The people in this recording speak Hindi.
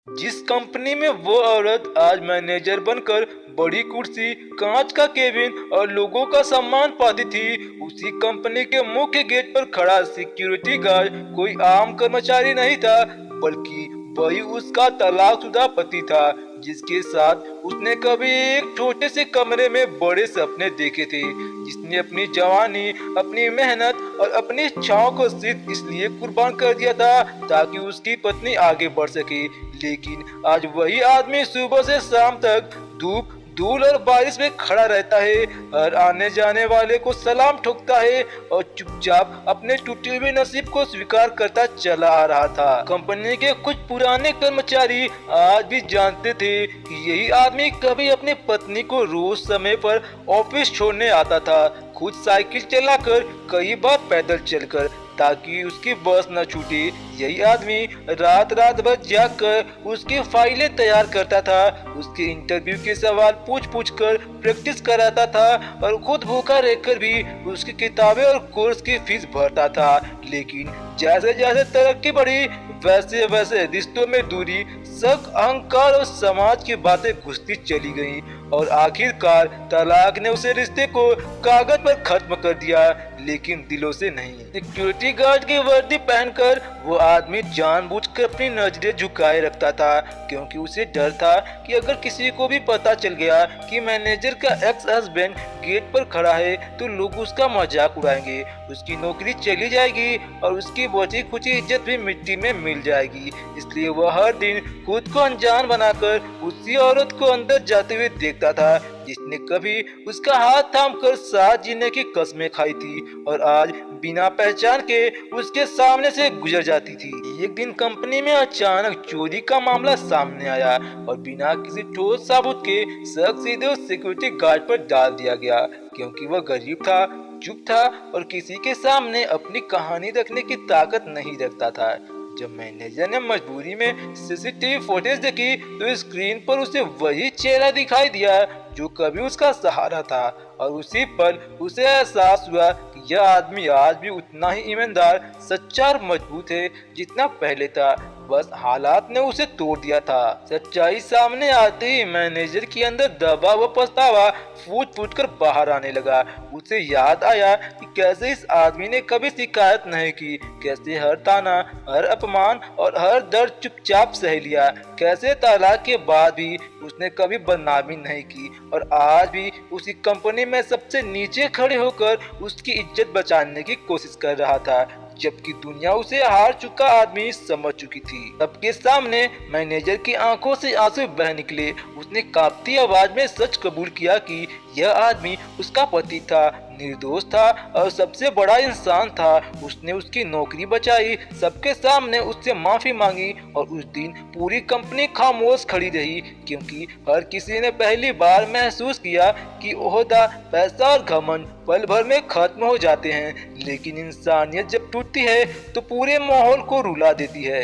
जिस कंपनी में वो औरत आज मैनेजर बनकर बड़ी कुर्सी, कांच का केबिन और लोगों का सम्मान पाती थी, उसी कंपनी के मुख्य गेट पर खड़ा सिक्योरिटी गार्ड कोई आम कर्मचारी नहीं था, बल्कि वही उसका तलाकशुदा पति था, जिसके साथ उसने कभी एक छोटे से कमरे में बड़े सपने देखे थे, जिसने अपनी जवानी, अपनी मेहनत और अपनी इच्छाओं को सिर्फ इसलिए कुर्बान कर दिया था ताकि उसकी पत्नी आगे बढ़ सके। लेकिन आज वही आदमी सुबह से शाम तक धूप, धूल और बारिश में खड़ा रहता है, हर आने जाने वाले को सलाम ठोकता है और चुपचाप अपने टूटे हुए नसीब को स्वीकार करता चला आ रहा था। कंपनी के कुछ पुराने कर्मचारी आज भी जानते थे कि यही आदमी कभी अपनी पत्नी को रोज समय पर ऑफिस छोड़ने आता था, खुद साइकिल चलाकर, कई बार पैदल चलकर, ताकि उसकी बस न छूटे। यही आदमी रात रात भर जाग कर उसकी फाइलें तैयार करता था, उसके इंटरव्यू के सवाल पूछ कर प्रैक्टिस कराता था और खुद भूखा रहकर भी उसकी किताबें और कोर्स की फीस भरता था। लेकिन जैसे जैसे तरक्की बढ़ी, वैसे वैसे रिश्तों में दूरी, शक, अहंकार और समाज की बातें घुसती चली गईं और आखिरकार तलाक ने उसे रिश्ते को कागज पर खत्म कर दिया, लेकिन दिलों से नहीं। सिक्योरिटी गार्ड की वर्दी पहनकर वो आदमी जानबूझकर अपनी नजरें झुकाए रखता था, क्योंकि उसे डर था कि अगर किसी को भी पता चल गया कि मैनेजर का एक्स हस्बैंड गेट पर खड़ा है तो लोग उसका मजाक उड़ाएंगे, उसकी नौकरी चली जाएगी और उसकी बची खुची इज्जत भी मिट्टी में मिल जाएगी। इसलिए वह हर दिन खुद को अनजान बनाकर उसी औरत को अंदर जाते हुए देखता था जिसने कभी उसका हाथ थामकर साथ जीने की कस्में खाई थी और आज बिना पहचान के उसके सामने से गुजर जाती थी। एक दिन कंपनी में अचानक चोरी का मामला सामने आया और बिना किसी ठोस सबूत के शक सीधे उस सिक्योरिटी गार्ड पर डाल दिया गया, क्योंकि वह गरीब था, चुप था और किसी के सामने अपनी कहानी रखने की ताकत नहीं रखता था। जब मैनेजर ने मजबूरी में सीसीटीवी फुटेज देखी तो स्क्रीन पर उसे वही चेहरा दिखाई दिया जो कभी उसका सहारा था, और उसी पल उसे एहसास हुआ कि यह आदमी आज भी उतना ही ईमानदार, सच्चा और मजबूत है जितना पहले था, बस हालात ने उसे तोड़ दिया था। सच्चाई सामने आते ही मैनेजर के अंदर दबा हुआ पछतावा फूट फूट कर बाहर आने लगा। उसे याद आया कि कैसे इस आदमी ने कभी शिकायत नहीं की, कैसे हर ताना, हर अपमान और हर दर्द चुपचाप सह लिया, कैसे तलाक के बाद भी उसने कभी बदनामी नहीं की और आज भी उसी कंपनी में सबसे नीचे खड़े होकर उसकी इज्जत बचाने की कोशिश कर रहा था, जबकि दुनिया उसे हार चुका आदमी समझ चुकी थी। सबके सामने मैनेजर की आंखों से आंसू बह निकले। उसने कांपती आवाज में सच कबूल किया कि यह आदमी उसका पति था, निर्दोष था और सबसे बड़ा इंसान था। उसने उसकी नौकरी बचाई, सबके सामने उससे माफी मांगी और उस दिन पूरी कंपनी खामोश खड़ी रही, क्योंकि हर किसी ने पहली बार महसूस किया कि ओहदा, पैसा और घमंड पल भर में खत्म हो जाते हैं, लेकिन इंसानियत जब टूटती है तो पूरे माहौल को रुला देती है।